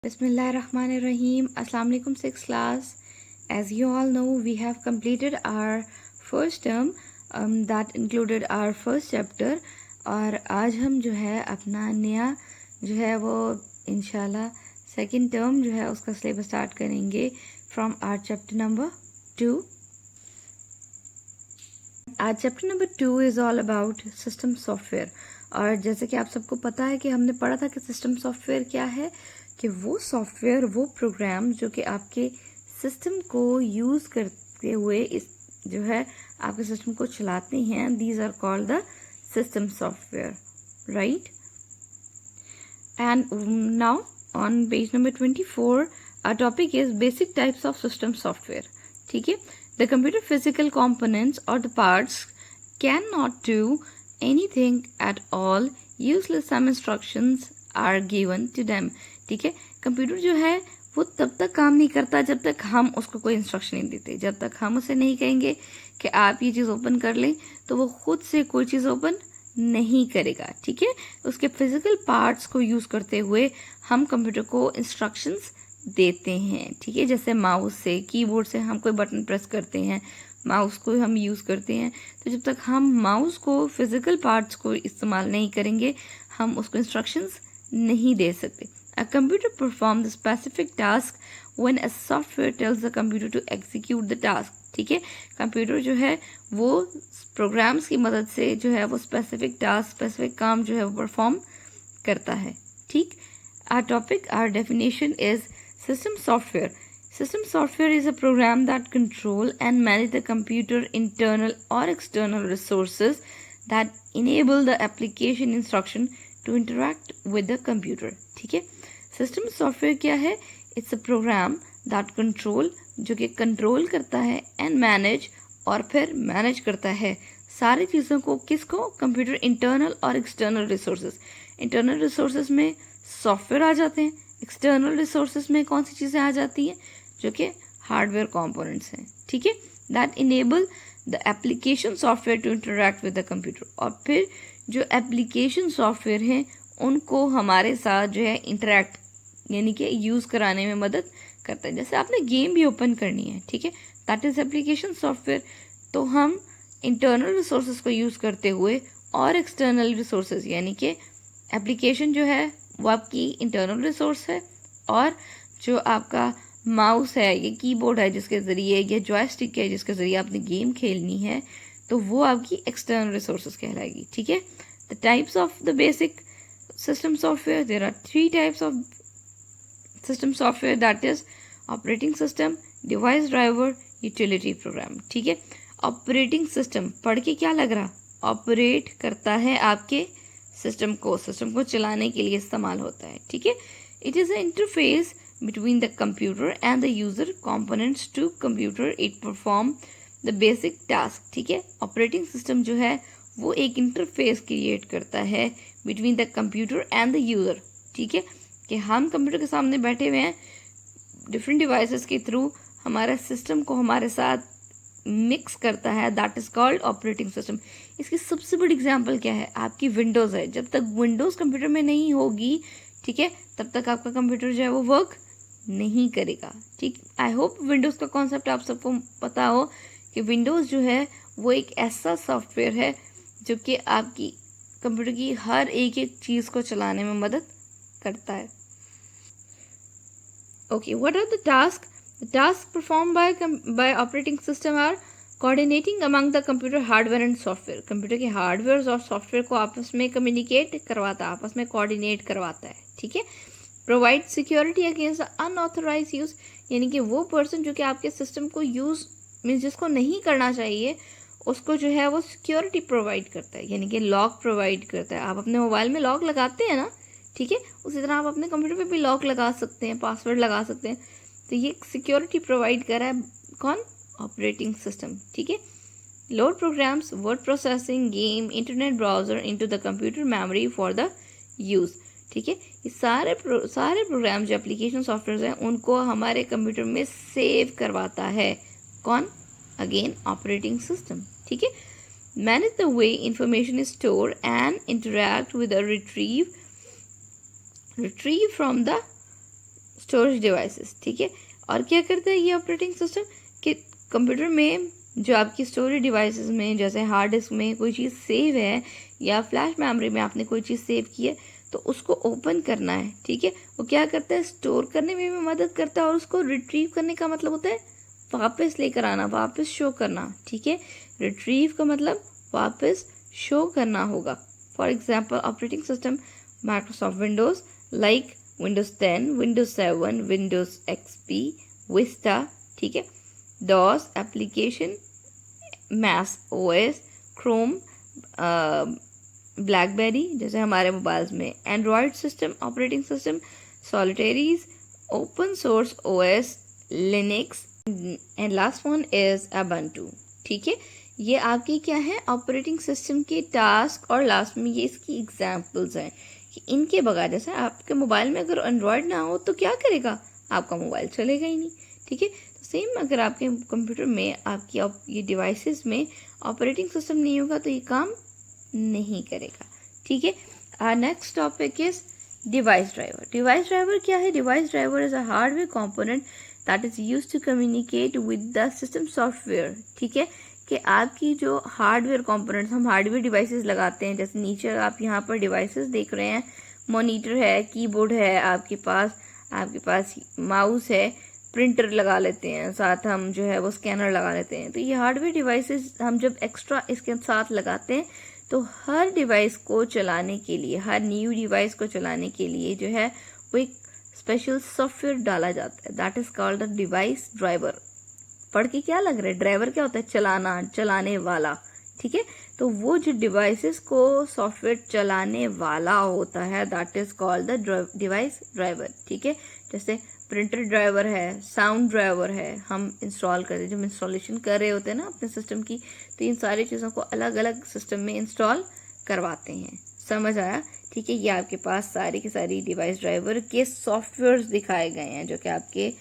Bismillahirrahmanirrahim. Assalamu alaikum, sixth class. As you all know, we have completed our first term that included our first chapter. और आज हम जो है अपना नया जो है वो इंशाल्लाह सेकंड टर्म जो है उसका सिलेबस स्टार्ट करेंगे फ्रॉम आवर चैप्टर नंबर 2. आज chapter number 2 is all about system software. और जैसे कि आप सबको पता है कि हमने पढ़ा था कि सिस्टम सॉफ्टवेयर क्या है, कि वो सॉफ्टवेयर वो प्रोग्राम जो कि आपके सिस्टम को यूज़ करते हुए इस जो है आपके सिस्टम को चलाते हैं, these are called the system software, right. And now on page number 24 our topic is basic types of system software. ठीक है. The computer physical components or the parts cannot do anything at all. Useless some instructions are given to them. ठीक है. Computer जो है वो तब तक काम नहीं करता जब तक हम उसको कोई इंस्ट्रक्शन नहीं देते. जब तक हम उसे नहीं कहेंगे कि आप ये चीज़ ओपन कर लें तो वो खुद से कोई चीज़ ओपन नहीं करेगा. ठीक है. उसके फिजिकल पार्ट्स को यूज़ करते हुए हम कंप्यूटर को इंस्ट्रक्शंस देते हैं. ठीक है. जैसे माउस से, कीबोर्ड से हम कोई बटन प्रेस करते हैं, माउस को हम यूज़ करते हैं. तो जब तक हम माउस को फिजिकल पार्ट्स को इस्तेमाल नहीं करेंगे हम उसको इंस्ट्रक्शंस नहीं दे सकते. A computer performs the specific task when a software tells the computer to execute the task. ठीक है. कंप्यूटर जो है वो प्रोग्राम्स की मदद से जो है वो स्पेसिफिक टास्क, स्पेसिफिक काम जो है वो परफॉर्म करता है. ठीक. Our topic, our definition is system software. System software is a program that control and manage the computer internal or external resources that enable the application instruction to interact with the computer. ठीक है. System software क्या है? It's a program that control, जो कि control करता है, and manage, और फिर मैनेज करता है सारी चीज़ों को. किसको? कंप्यूटर इंटरनल और एक्सटर्नल रिसोर्सेज. इंटरनल रिसोर्सेज में सॉफ्टवेयर आ जाते हैं, एक्सटर्नल रिसोर्सेज में कौन सी चीज़ें आ जाती हैं? जो कि हार्डवेयर कंपोनेंट्स हैं. ठीक है. That enable the application software to interact with the computer. और फिर जो एप्लीकेशन सॉफ्टवेयर हैं उनको हमारे साथ जो है इंटरैक्ट यानी कि यूज़ कराने में मदद करता है. जैसे आपने गेम भी ओपन करनी है. ठीक है. That is application software. तो हम इंटरनल रिसोर्सेज को यूज़ करते हुए और एक्सटर्नल रिसोर्सेज यानी कि एप्लीकेशन जो है वो आपकी इंटरनल रिसोर्स है, और जो आपका माउस है या कीबोर्ड है जिसके ज़रिए, या जॉयस्टिक है जिसके ज़रिए आपने गेम खेलनी है, तो वो आपकी एक्सटर्नल रिसोर्सेज कहलाएगी. ठीक है. The types of the basic system software, there are 3 types of system software, that is operating system, device driver, utility program. ठीक है. ऑपरेटिंग सिस्टम पढ़ के क्या लग रहा? ऑपरेट करता है आपके सिस्टम को चलाने के लिए इस्तेमाल होता है. ठीक है. It is a interface between the computer and the user components to computer. It perform the basic task. ठीक है. ऑपरेटिंग सिस्टम जो है वो एक इंटरफेस क्रिएट करता है between the computer and the user. ठीक है. कि हम कंप्यूटर के सामने बैठे हुए हैं, डिफरेंट डिवाइसेस के थ्रू हमारे सिस्टम को हमारे साथ मिक्स करता है. That is called operating system. इसकी सबसे बड़ी एग्जांपल क्या है? आपकी विंडोज़ है. जब तक विंडोज़ कंप्यूटर में नहीं होगी, ठीक है, तब तक आपका कंप्यूटर जो है वो वर्क नहीं करेगा. ठीक. आई होप विंडोज़ का कॉन्सेप्ट आप सबको पता हो कि विंडोज़ जो है वो एक ऐसा सॉफ्टवेयर है जो कि आपकी कंप्यूटर की हर एक चीज़ को चलाने में मदद करता है. Okay. What are the task? The task perform by operating system are coordinating among the computer hardware and software. Computer के हार्डवेयर और सॉफ्टवेयर को आपस में कम्युनिकेट करवाता है, आपस में कोऑर्डिनेट करवाता है. ठीक है. Provide security against unauthorise use, यानी कि वो पर्सन जो कि आपके सिस्टम को यूज़ मीन्स जिसको नहीं करना चाहिए उसको जो है वो सिक्योरिटी प्रोवाइड करता है, यानी कि लॉक प्रोवाइड करता है. आप अपने मोबाइल में लॉक लगाते हैं ना, ठीक है, उसी तरह आप अपने कंप्यूटर पे भी लॉक लगा सकते हैं, पासवर्ड लगा सकते हैं. तो ये सिक्योरिटी प्रोवाइड कर रहा है कौन? Operating system. ठीक है. Load programs, word processing, game, internet browser into the computer memory for the use. ठीक है. ये सारे प्रोग्राम जो एप्लीकेशन सॉफ्टवेयर हैं उनको हमारे कंप्यूटर में सेव करवाता है. कौन? Again operating system. ठीक है. Manage the way information is store and interact with a retrieve from the storage devices, ठीक है। और क्या करता है ये ऑपरेटिंग सिस्टम कि कंप्यूटर में जो आपकी स्टोरेज डिवाइसेस में जैसे हार्ड डिस्क में कोई चीज़ सेव है या फ्लैश मेमोरी में आपने कोई चीज़ सेव की है तो उसको ओपन करना है, ठीक है। वो क्या करता है, स्टोर करने में भी मदद करता है और उसको रिट्रीव करने का मतलब होता है वापस लेकर आना, वापस शो करना, ठीक है। रिट्रीव का मतलब वापस शो करना होगा। For example operating system Microsoft Windows like Windows 10, Windows 7, Windows XP, Vista, ठीक है, DOS application, Mac OS, Chrome, BlackBerry जैसे हमारे मोबाइल्स में, Android system operating system, Solaris, open source OS, Linux and last one is ubuntu, ठीक है। ये आपकी क्या है ऑपरेटिंग सिस्टम के टास्क और लास्ट में ये इसकी एग्जांपल्स हैं कि इनके बगैर जैसे आपके मोबाइल में अगर एंड्रॉयड ना हो तो क्या करेगा, आपका मोबाइल चलेगा ही नहीं, ठीक है। तो सेम अगर आपके कंप्यूटर में आपकी ये डिवाइसेस में ऑपरेटिंग सिस्टम नहीं होगा तो ये काम नहीं करेगा, ठीक है। Next topic is device driver. Device driver क्या है, device driver is a hardware component that is used to communicate with the system software, ठीक है। कि आपकी जो हार्डवेयर कंपोनेंट्स, हम हार्डवेयर डिवाइसेस लगाते हैं, जैसे नीचे आप यहाँ पर डिवाइसेस देख रहे हैं, मॉनिटर है, कीबोर्ड है आपके पास माउस है, प्रिंटर लगा लेते हैं, साथ हम जो है वो स्कैनर लगा लेते हैं। तो ये हार्डवेयर डिवाइसेस हम जब एक्स्ट्रा इसके साथ लगाते हैं तो हर डिवाइस को चलाने के लिए, हर न्यू डिवाइस को चलाने के लिए जो है वो एक स्पेशल सॉफ्टवेयर डाला जाता है, that is called the device driver. पढ़ के क्या लग रहा है, ड्राइवर क्या होता है, चलाना, चलाने वाला, ठीक है। तो वो जो डिवाइसेस को सॉफ्टवेयर चलाने वाला होता है that is called the device driver, ठीक है। जैसे प्रिंटर ड्राइवर है, साउंड ड्राइवर है, हम इंस्टॉल करते हैं, जब इंस्टॉलेशन कर रहे होते हैं ना अपने सिस्टम की, तो इन सारी चीज़ों को अलग अलग सिस्टम में इंस्टॉल करवाते हैं, समझ आया, ठीक है। ये आपके पास सारी की सारी डिवाइस ड्राइवर के सॉफ्टवेयर दिखाए गए हैं जो कि आपके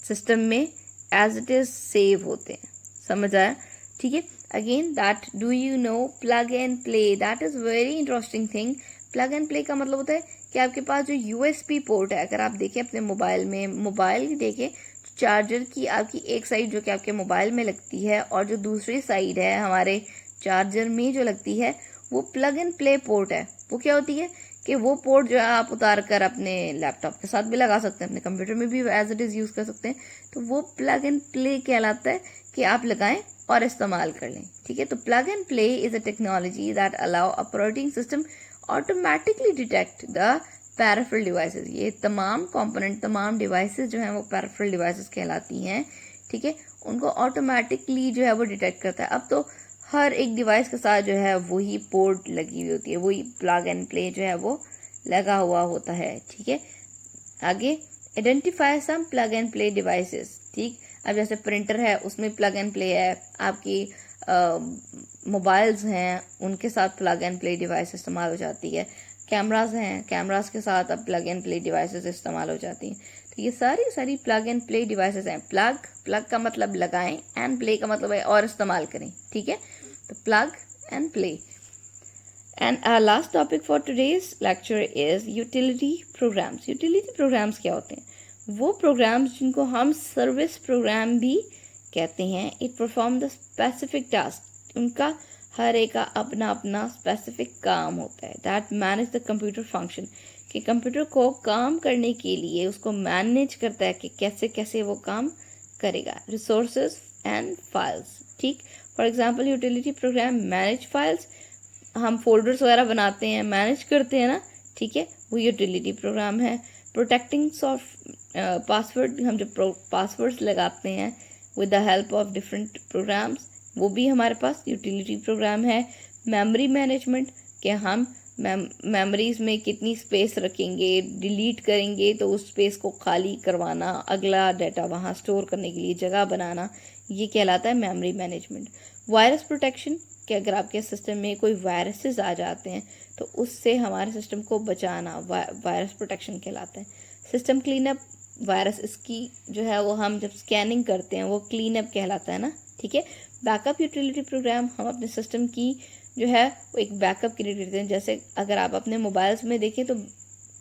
सिस्टम में एज इट इज सेव होते हैं, समझ आया, ठीक है। Again that do you know plug and play, that is very interesting thing. Plug and play का मतलब होता है कि आपके पास जो यूएसबी पोर्ट है, अगर आप देखें अपने मोबाइल में, मोबाइल देखें चार्जर की आपकी एक साइड जो कि आपके मोबाइल में लगती है और जो दूसरी साइड है हमारे चार्जर में जो लगती है वो प्लग एंड प्ले पोर्ट है। वो क्या होती है कि वो पोर्ट जो है आप उतार कर अपने लैपटॉप के साथ भी लगा सकते हैं, अपने कंप्यूटर में भी एज इट इज यूज कर सकते हैं। तो वो प्लग एंड प्ले कहलाता है कि आप लगाएं और इस्तेमाल कर लें, ठीक है। तो plug and play is a technology that allow operating system automatically detect the peripheral devices. ये तमाम कंपोनेंट, तमाम डिवाइसेस जो हैं वो पैराफरल डिवाइसेस कहलाती हैं, ठीक है। उनको ऑटोमेटिकली जो है वो डिटेक्ट करता है। अब तो हर एक डिवाइस के साथ जो है वही पोर्ट लगी हुई होती है, वही प्लग एंड प्ले जो है वो लगा हुआ होता है, ठीक है। आगे identify some plug and play devices, ठीक। अब जैसे प्रिंटर है उसमें प्लग एंड प्ले है, आपकी मोबाइल्स हैं उनके साथ प्लग एंड प्ले डिवाइस इस्तेमाल हो जाती है, कैमरास हैं, कैमरास के साथ अब प्लग एंड प्ले डिवाइसेस इस्तेमाल हो जाती हैं। तो ये सारी प्लग एंड प्ले डिवाइसेस हैं। प्लग का मतलब लगाएं, एंड प्ले का मतलब है और इस्तेमाल करें, ठीक है। तो plug and play. And last topic for today's lecture is utility programmes. Utility programmes क्या होते हैं, वो प्रोग्राम्स जिनको हम सर्विस प्रोग्राम भी कहते हैं। It perform the specific task, उनका हर एक का अपना अपना स्पेसिफिक काम होता है। That manage the computer function, कि कंप्यूटर को काम करने के लिए उसको मैनेज करता है कि कैसे कैसे वो काम करेगा। रिसोर्सेज एंड फाइल्स, ठीक। For example utility programme manage files, हम फोल्डर्स वगैरह बनाते हैं, मैनेज करते हैं ना, ठीक है, वो यूटिलिटी प्रोग्राम है। प्रोटेक्टिंग पासवर्ड, हम जब पासवर्ड्स लगाते हैं with the help of different programs, वो भी हमारे पास यूटिलिटी प्रोग्राम है। मेमोरी मैनेजमेंट, कि हम मेमोरीज में कितनी स्पेस रखेंगे, डिलीट करेंगे तो उस स्पेस को खाली करवाना, अगला डाटा वहाँ स्टोर करने के लिए जगह बनाना, ये कहलाता है मेमोरी मैनेजमेंट। वायरस प्रोटेक्शन, कि अगर आपके सिस्टम में कोई वायरसेस आ जाते हैं तो उससे हमारे सिस्टम को बचाना, वायरस प्रोटेक्शन कहलाता है। सिस्टम क्लीनअप, वायरस इसकी जो है वो हम जब स्कैनिंग करते हैं वो क्लीनअप कहलाता है ना, ठीक है। बैकअप यूटिलिटी प्रोग्राम, हम अपने सिस्टम की जो है वो एक बैकअप क्रिएट करते हैं। जैसे अगर आप अपने मोबाइल्स में देखें तो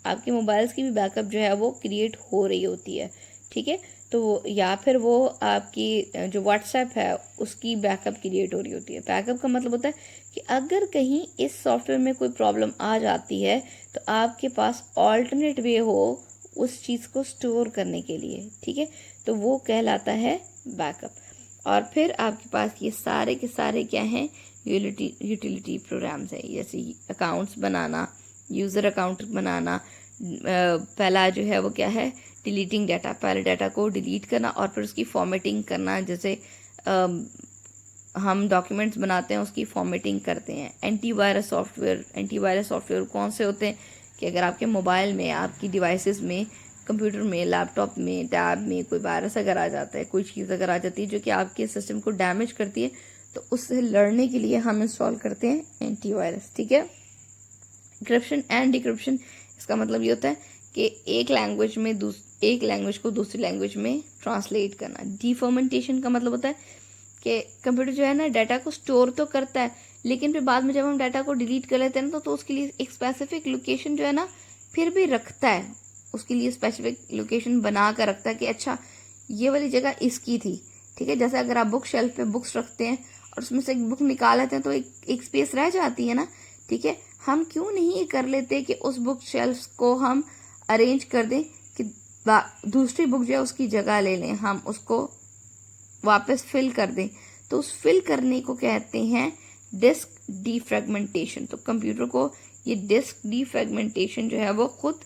आपके मोबाइल्स की भी बैकअप जो है वो क्रिएट हो रही होती है, ठीक है। तो या फिर वो आपकी जो व्हाट्सएप है उसकी बैकअप क्रिएट हो रही होती है। बैकअप का मतलब होता है कि अगर कहीं इस सॉफ्टवेयर में कोई प्रॉब्लम आ जाती है तो आपके पास ऑल्टरनेट वे हो उस चीज़ को स्टोर करने के लिए, ठीक है। तो वो कहलाता है बैकअप। और फिर आपके पास ये सारे के सारे क्या हैं, यूटिलिटी प्रोग्राम्स हैं, जैसे अकाउंट्स बनाना, यूज़र अकाउंट बनाना। पहला जो है वो क्या है, डिलीटिंग डाटा, पहले डाटा को डिलीट करना और फिर उसकी फॉर्मेटिंग करना। जैसे हम डॉक्यूमेंट्स बनाते हैं उसकी फॉर्मेटिंग करते हैं। एंटीवायरस सॉफ्टवेयर कौन से होते हैं कि अगर आपके मोबाइल में, आपकी डिवाइसेस में, कंप्यूटर में, लैपटॉप में, टैब में कोई वायरस अगर आ जाता है, कोई चीज़ अगर आ जाती है जो कि आपके सिस्टम को डैमेज करती है, तो उससे लड़ने के लिए हम इंस्टॉल करते हैं एंटीवायरस, ठीक है। इंक्रिप्शन एंड डिक्रिप्शन, इसका मतलब ये होता है कि एक लैंग्वेज को दूसरी लैंग्वेज में ट्रांसलेट करना। डिफर्मेंटेशन का मतलब होता है कि कंप्यूटर जो है ना डाटा को स्टोर तो करता है, लेकिन फिर बाद में जब हम डाटा को डिलीट कर लेते हैं ना तो उसके लिए एक स्पेसिफिक लोकेशन जो है ना फिर भी रखता है, उसके लिए स्पेसिफिक लोकेशन बना कर रखता है कि अच्छा ये वाली जगह इसकी थी, ठीक है। जैसे अगर आप बुक शेल्फ पे बुक्स रखते हैं और उसमें से एक बुक निकाल लेते हैं तो एक स्पेस रह जाती है ना, ठीक है। हम क्यों नहीं ये कर लेते कि उस बुक शेल्फ को हम अरेंज कर दें कि दूसरी बुक जो है उसकी जगह ले लें, हम उसको वापस फिल कर दें। तो उस फिल करने को कहते हैं डिस्क डीफ्रेगमेंटेशन। तो कंप्यूटर को ये डिस्क डीफ्रेगमेंटेशन जो है वो खुद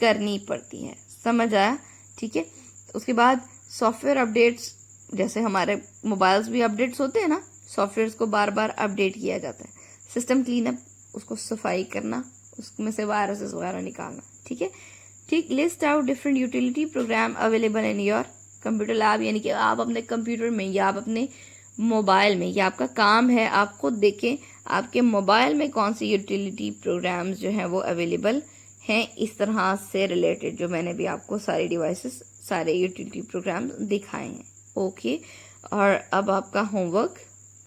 करनी पड़ती है, समझ आया, ठीक है। उसके बाद सॉफ्टवेयर अपडेट्स, जैसे हमारे मोबाइल्स भी अपडेट्स होते हैं ना, सॉफ्टवेयर को बार बार अपडेट किया जाता है। सिस्टम क्लीनअप, उसको सफाई करना, उसमें से वायरसेस वगैरह निकालना, ठीक है। ठीक, list out different utility programme available in your computer lab, यानी कि आप अपने कंप्यूटर में या आप अपने मोबाइल में, या आपका काम है आप खुद देखें आपके मोबाइल में कौन सी यूटिलिटी प्रोग्राम्स जो हैं वो अवेलेबल हैं। इस तरह से रिलेटेड जो मैंने भी आपको सारे डिवाइसेस, सारे यूटिलिटी प्रोग्राम दिखाए हैं, ओके। और अब आपका होमवर्क।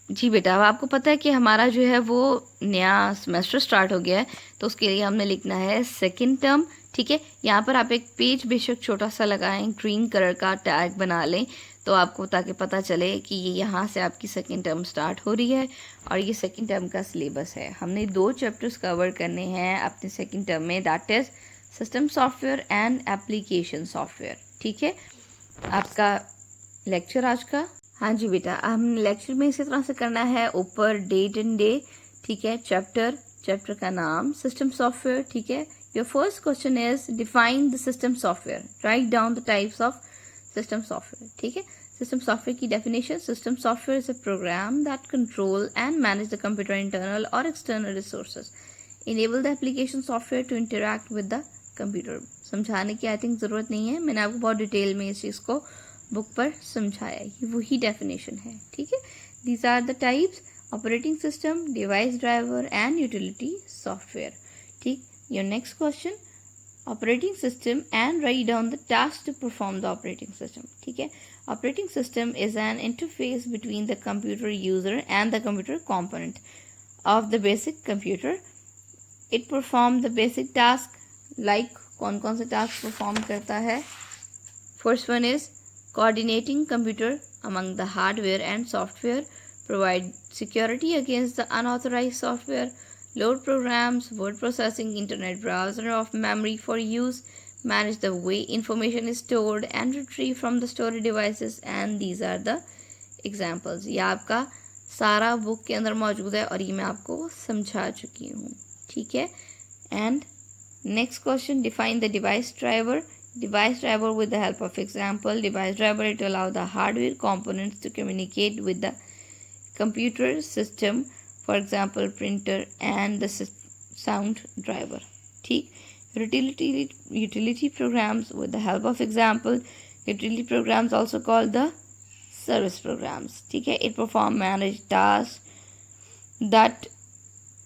जी बेटा, अब आपको पता है कि हमारा जो है वो नया सेमेस्टर स्टार्ट हो गया है, तो उसके लिए हमने लिखना है सेकंड टर्म, ठीक है। यहाँ पर आप एक पेज बेशक छोटा सा लगाएं, ग्रीन कलर का टैग बना लें, तो आपको ताकि पता चले कि ये यहाँ से आपकी सेकंड टर्म स्टार्ट हो रही है और ये सेकंड टर्म का सिलेबस है। हमने 2 चैप्टर्स कवर करने हैं अपने सेकंड टर्म में, that is system software and application software, ठीक है। आपका लेक्चर आज का, हाँ जी बेटा, हमने लेक्चर में इसी तरह से करना है, ऊपर डेट एंड डे, ठीक है। चैप्टर का नाम सिस्टम सॉफ्टवेयर, ठीक है। Your first question is define the system software, write down the types of system software, ठीक है। सिस्टम सॉफ्टवेयर की definition, system software is a program that control and manage the computer internal और external resources, enable the application software to interact with the computer. समझाने की I think ज़रूरत नहीं है, मैंने आपको बहुत डिटेल में इस चीज़ को बुक पर समझाया, ये वही डेफिनेशन है, ठीक है। These are the types, operating system, device driver and utility software, ठीक। Your next question, operating system and write down the task to perform the operating system, ठीक है। Operating system is an interface between the computer user and the computer component of the basic computer. It perform the basic task, like कौन कौन से task perform करता है। First one is coordinating computer among the hardware and software, provide security against the unauthorized software, load programs, word processing, internet browser of memory for use, manage the way information is stored and retrieved from the storage devices, and these are the examples। ये आपका सारा book के अंदर मौजूद है और ये मैं आपको समझा चुकी हूँ, ठीक है। And next question, define the device driver. Device driver with the help of example, device driver it allow the hardware components to communicate with the computer system, for example printer and the sound driver, ठीक। Utility programs with the help of example, utility programs also called the service programs, ठीक है। It perform manage tasks that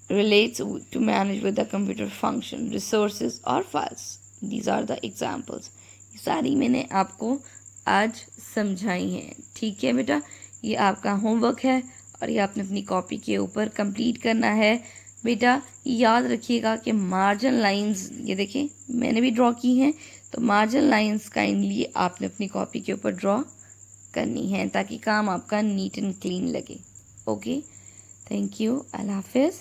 relates to manage with the computer function, resources or files, these are the examples। ये सारी मैंने आपको आज समझाई हैं, ठीक है बेटा। ये आपका होमवर्क है और ये आपने अपनी कॉपी के ऊपर कंप्लीट करना है। बेटा याद रखिएगा कि मार्जिन लाइंस, ये देखिए मैंने भी ड्रॉ की हैं, तो मार्जिन लाइंस काइंडली आपने अपनी कॉपी के ऊपर ड्रॉ करनी है ताकि काम आपका नीट एंड क्लीन लगे। ओके, थैंक यू, अल्लाह हाफिज़।